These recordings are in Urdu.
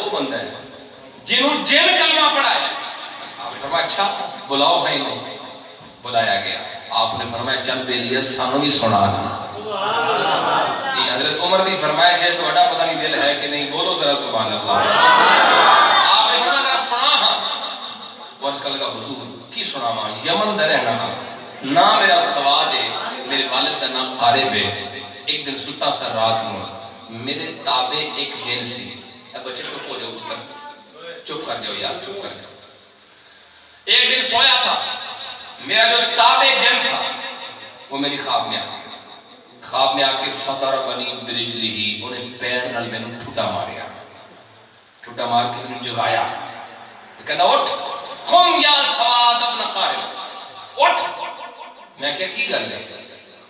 وہ بندہ ہے جنہوں جن کلمہ پڑھایا. آپ نے فرمایا اچھا بلاؤ ہے نہیں. بلایا گیا. آپ نے فرمایا چل بے لیا سانوں بھی سنا دیا. یہ حضرت عمر دی فرمائش ہے. تو پتہ نہیں دل ہے کہ نہیں. بولو ذرا سبحان اللہ. آپ نے فرمایا ذرا سنا. ہاں وہ اس کا لگا حضور کی سنا ماں یمن دا رہنا نہ میرا سواد ہے. میرے والد کا نام قارب ہے. ایک دن سلطان سر رات میں میرے تابع ایک جیل سی. اب بچے چپ ہو جاؤ پتر چپ کر جاؤ یار چپ کر جاؤ. ایک دن سویا تھا میرا جو تابع جن تھا وہ میری خواب میں آ خواب میں آ کے فطر بنی برجلی ہی انہیں پیر نال میں نے ٹھوٹا ماریا. ٹھوٹا مار کے انہیں جگایا تو کہتا اٹھ قم یا سواد ابن قارب اٹھ. میں کیا کی گل ہے؟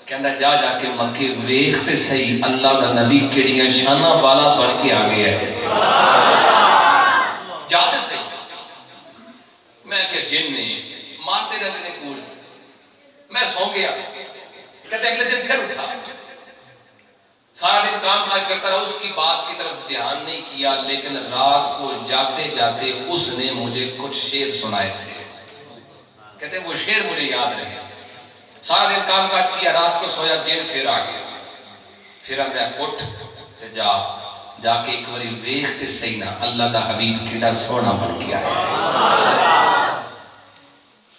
کہندا جا جا کے مکے ویکھ تے صحیح اللہ دا نبی کیڑیاں شاناں والا بن کے آ گیا ہے. جاتے صحیح. میں کہ جن نے مارتے رہتے نے کول. میں سو گیا. کہتے اگلے دن پھر اٹھا. سارا دن کام کاج کرتا رہا. اس کی بات کی طرف دھیان نہیں کیا. لیکن رات کو جاتے جاتے اس نے مجھے کچھ شعر سنائے تھے. کہتے وہ شعر مجھے یاد رہے. سارا دن کام کاج کیا. رات کو سویا جن پھر آ گیا. پھر ہم نے اٹھ جا جا کے ایک باری ویکھ تے صحیح نا اللہ دا حبیب کیڑا سونا بن گیا ہے.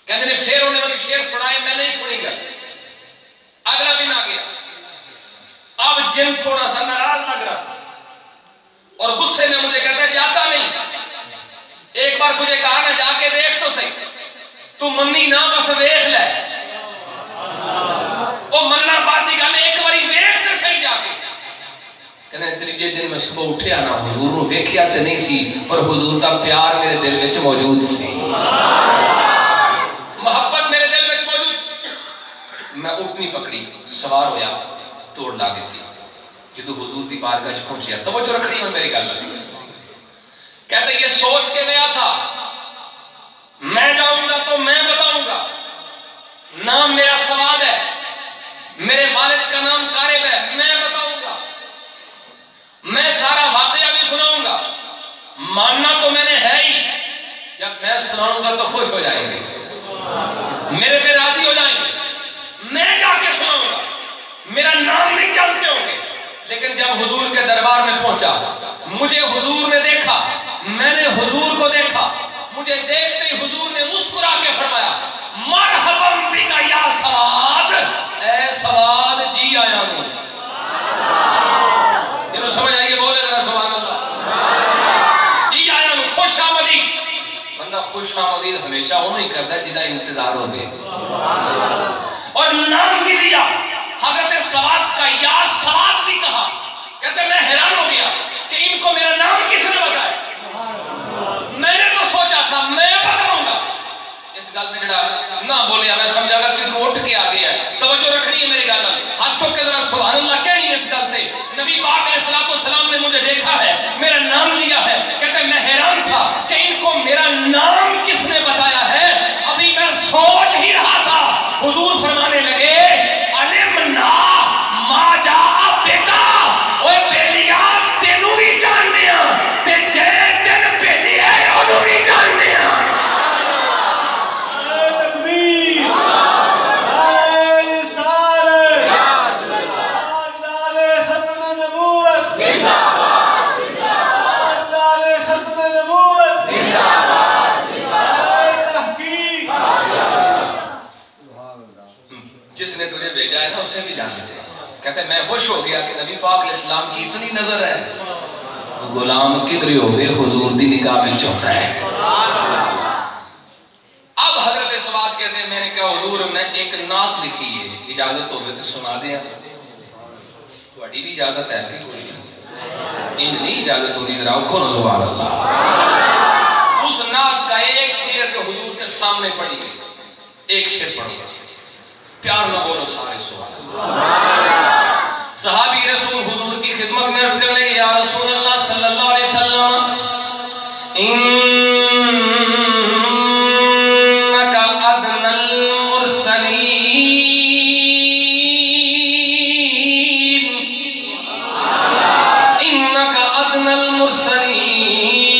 کہتے نے پھر انہیں مجھے شعر سنائے. میں نہیں سنی گا. اگلا دن آ گیا. اب جن تھوڑا سا ناراض لگ رہا تھا اور غصے میں مجھے کہتا ہے جاتا نہیں. ایک بار تجھے کہا نا جا کے دیکھ تو صحیح. تو منی نہ بس ویکھ لے. او مننا بات دی گل ایک باری ویکھ تے صحیح جا کے. کہنے تیجے دن میں صبح اٹھیا نا حضور نو ویکھیا تے نہیں سی پر حضور دا پیار میرے دل وچ موجود سی. محبت میرے دل وچ موجود سی. میں اٹھنی پکڑی سوار ہویا توڑ لا دیتی. جدو حضور دی بارگاہ وچ پہنچیا توجہ رکھنی ہے میری گل لگی. کہتے یہ سوچ کے گیا تھا میں جاؤں گا تو میں بتاؤں گا نام میرا سواد ہے. میرے والد کا نام قارب ہے. میں بتاؤں گا. میں سارا واقعہ بھی سناؤں گا. ماننا تو میں نے ہے ہی. جب میں سناؤں گا تو خوش ہو جائیں گے. میرے پہ راضی ہو جائیں گے. میں جا کے سناؤں گا. میرا نام نہیں جانتے ہوں گے. لیکن جب حضور کے دربار میں پہنچا مجھے حضور نے دیکھا. میں نے حضور کو دیکھا. مجھے دیکھتے ہی حضور نے مسکرا کے فرمایا مرحبا بک یا سواد. اے سواد جی آیا ہوں. یہ سمجھ آئیے بولے ذرا سبحان اللہ. جی آیا ہوں خوش آمدید. بندہ خوش آمدید ہمیشہ وہ نہیں کرتا جدا انتظار ہو گئے. اور نام بھی لیا حضرت سواد کا یا سواد بھی کہا. کہتے میں حیران ہو گیا کہ ان کو میرا نام کس نے بتایا. میں نے تو سوچا تھا میں بتاؤں گا. اس گل میں جڑا نہ بولیا میں سمجھا گا کہ تو اٹھ کے آ گیا ہے. توجہ رکھنی ہے میری گل. ہاتھ چوک کے ذرا سبحان اللہ کہنی ہے اس گل پہ. نبی پاک علیہ الصلوۃ والسلام نے مجھے دیکھا ہے میرا نام لیا ہے. کہتے میں حیران تھا کہ ان کو میرا نام کس نے بتایا ہے. ابھی میں سوچ ہی رہا تھا حضور فرمانے لگے علمنا ما جاء بکا. اوے بیلیا تینوں بھی جاننے ہاں تے جے دن بھیجی ہے انہوں بھی جاننے ہاں. تکبیر ختم نبوت زندہ باد. ختم نبوت زندہ باد. تحقیق جس نے تجھے بھیجا ہے نا اسے بھی جانتے ہیں. کہتے میں خوش ہو گیا کہ نبی پاک علیہ السلام کی اتنی نظر ہے. غلام کدھر ہو گئے حضور دی نگاہ میں چوتا ہے. اب حضرت سواد کہتے ہیں میں نے کہا حضور میں ایک نعت لکھی ہے اجازت ہوگی تو سنا دیں. تھوڑی بھی اجازت ہے کہ کوئی ان نہیں اجازت ہوگی ذرا اٹھو نا سبحان اللہ. اس نعت کا ایک شعر جو حضور کے سامنے پڑھی گئی. ایک شعر پڑھو پیار نہ بولو سارے سبحان اللہ. صحابی رسول حضور کی خدمت میں عرض کرنے یا رسول اللہ صلی اللہ علیہ وسلم انکا ادن المرسلین. انکا ادن المرسلین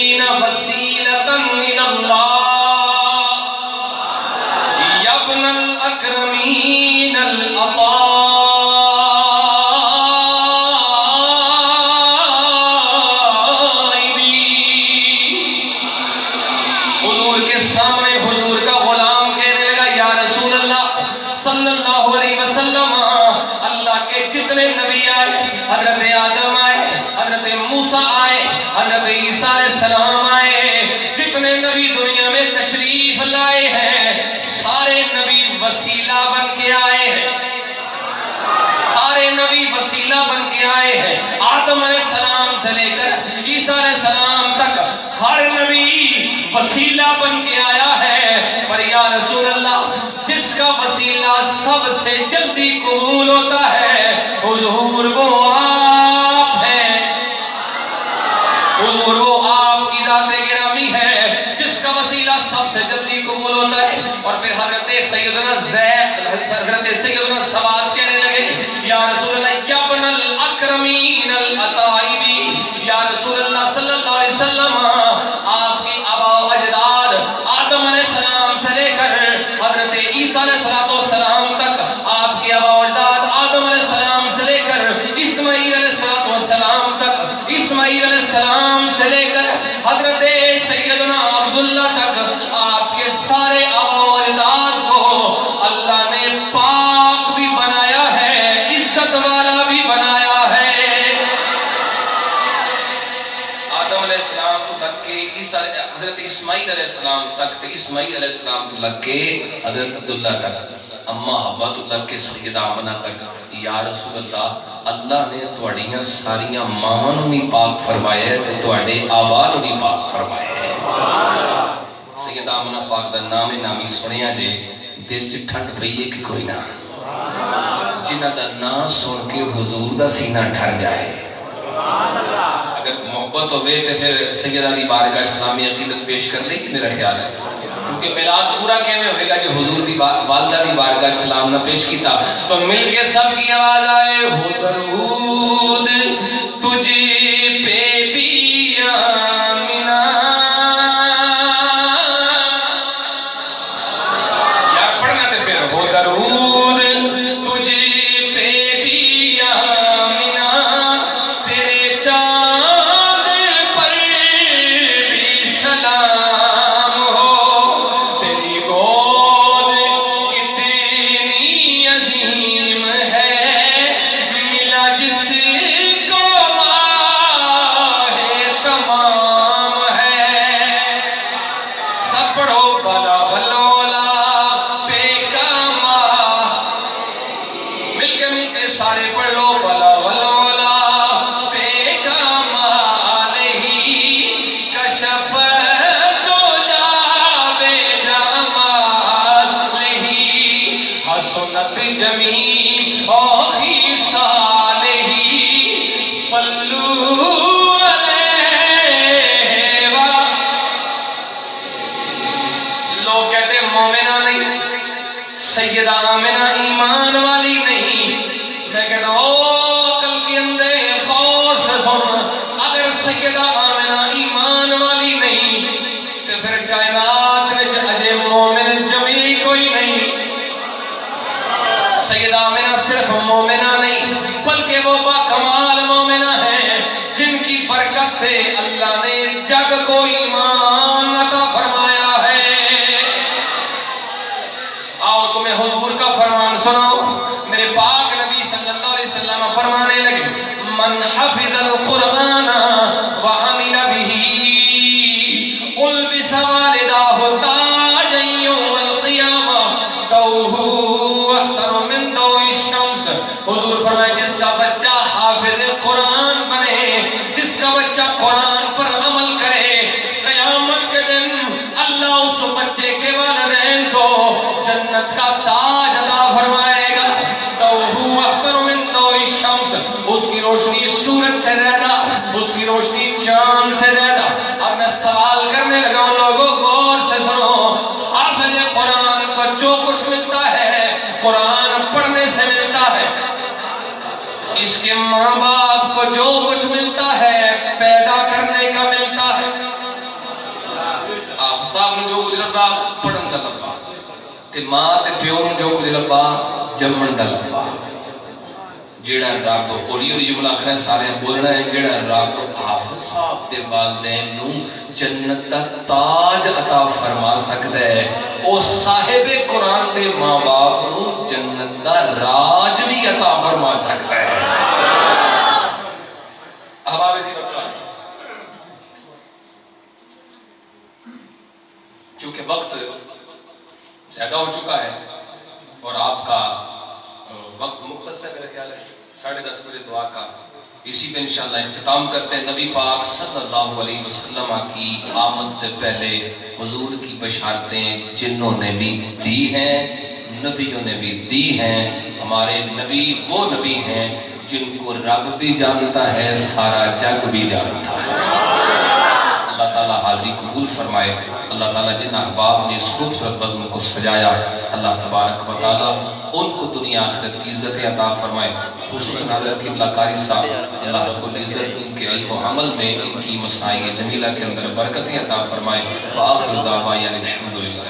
وسیلہ بن کے آیا ہے، پر یا رسول اللہ جس کا وسیلہ سب سے جلدی قبول ہوتا ہے حضور وہ آپ ہیں، حضور وہ آپ کی ذات گرامی ہے جس کا وسیلہ سب سے جلدی قبول ہوتا ہے۔ اور پھر حضرت سیدنا زید، حضرت سیدنا سواد کہنے لگے یا رسول اللہ یا ابن الاکرمین الاتائبی، یا رسول اللہ صلی اللہ علیہ وسلم آپ کی آبا و اجداد آدم علیہ السلام سے لے کر حضرت عیسیٰ علیہ السلام تک، آپ کی آبا و اجداد آدم علیہ السلام سے لے کر اسماعیل علیہ السلام تک، اسماعیل علیہ السلام سے لے کر حضرت سیدنا عبداللہ تک، آپ کے سارے آبا و اجداد کو اللہ نے پاک بھی بنایا ہے، عزت والا بھی بنایا ہے۔ آدم علیہ السلام تو لگ کے حضرت اسماعیل علیہ السلام تک، اسماعیل علیہ السلام تو لگ کے حضرت عبداللہ تک، اما حوا تو لگ کے سیدہ آمنہ تک۔ یا رسول اللہ اللہ نے تواڈیاں ساریاں ماواں نوں بھی پاک فرمایا ہے تے تواڈے آبا نوں بھی پاک فرمایا ہے۔ سیدہ آمنہ پاک دا نام نامی سنیا جے دل چ ٹھنڈ پئی ہے کہ کوئی نہ، جنہ دا نام سن کے حضور دا سینہ ٹھر جائے۔ اگر محبت ہوئے تو پھر سیدہ دی بارگاہ اسلامی عقیدت پیش کر لے گی، میرا خیال ہے، کیونکہ میلاد پورا کیویں ہوئے گا جو حضور دی والدہ دی بارگاہ اسلام نہ پیش کیتا۔ تو مل کے سب کی آواز آئے ہو درود تجھ پہ بھی آمنہ، یار پڑھنا تے پھر ہو درود تجھ پہ بھی آمنہ، تیرے چاند پر بھی سلام ہو، تیری گود کتنی عظیم ہے، ملا جس کو ماہ تمام ہے۔ سب پڑھو بلا بلولا پہ کاما، مل کے سارے پڑھ لو بلا بلولا پہ کاما ہی کشف دجا بے جمال ہی حسنت جمیع خصال ہی صلو علیہ لوگ کہتے ہیں مومنہ نہیں، سیدہ آمنہ ایمان والی نہیں، میں کہتا ہوں او عقل کے اندے غور سے سن، اگر سیدہ آمنہ ایمان والی نہیں تو پھر کائنات وچ اجے مومن جمی کوئی نہیں۔ سیدہ آمنہ صرف مومنہ نہیں بلکہ وہ با کمال مومنہ ہیں جن کی برکت سے اللہ نے جگ کو ایمان عطا فرمایا ہے۔ آؤ تمہیں حضور کا فرمان سنو، میرے پاک نبی صلی اللہ علیہ وسلم فرمانے لگے من حفظ القرآن وعمل به البس والداه تاجا یوم القیامہ ضوءه احسن من ضوء الشمس۔ حضور فرمائے جس کا بچہ حافظ قرآن بنے، جس کا بچہ قرآن پر عمل کرے، قیامت کے دن اللہ اس بچے کے والدین کو جنت کا تاج عطا فرمائے گا۔ ضوءه احسن من ضوء الشمس، اس کی روشنی سورج سے زیادہ، اس کی روشنی چاند سے زیادہ۔ اب میں سوال کرنے لگا ہوں، لوگوں غور سے سنو، حافظ قرآن کو جو کچھ ملتا ہے قرآن پڑھنے سے ملتا ہے، اس کے ماں باپ کو جو کچھ ملتا ہے پیدا کرنے کا ملتا ہے۔ آپ صاحب نے جو کچھ لبا پڑھن دا لبا، تے ماں تے پیو نے جو کچھ لبا جمن دا لبا۔ جیڑا رب اولی اولی جملہ آخر ہے سارے بولنا ہے، جیڑا رب حافظ صاحب تے والدین نوں جنت دا تاج عطا فرما سکتا ہے، او صاحب قرآن دے ماں باپ نوں جنت دا راج بھی عطا فرما سکتا ہے۔ احباب دی بکا، چونکہ وقت زیادہ ہو چکا ہے اور آپ کا وقت مختصر ہے، میرے خیال ہے 10:30 بجے دعا کا اسی پہ انشاءاللہ اختتام کرتے ہیں۔ نبی پاک صلی اللہ علیہ وسلم کی آمد سے پہلے حضور کی بشارتیں جنوں نے بھی دی ہیں، نبیوں نے بھی دی ہیں۔ ہمارے نبی وہ نبی ہیں جن کو رب بھی جانتا ہے، سارا جگ بھی جانتا ہے۔ اللہ تعالیٰ حاضری قبول فرمائے۔ اللہ تعالیٰ جن احباب نے اس خوبصورت بزم کو سجایا، اللہ تبارک و تعالیٰ ان کو دنیا آخرت کی عزت عطا فرمائے۔ خصوصاً حضرت قبلہ قاری صاحب، اللہ رب العزت ان کے علم و عمل میں، ان کی مساعی جمیلہ کے اندر برکتیں عطا فرمائے۔ وآخر دعوانا الحمدللہ۔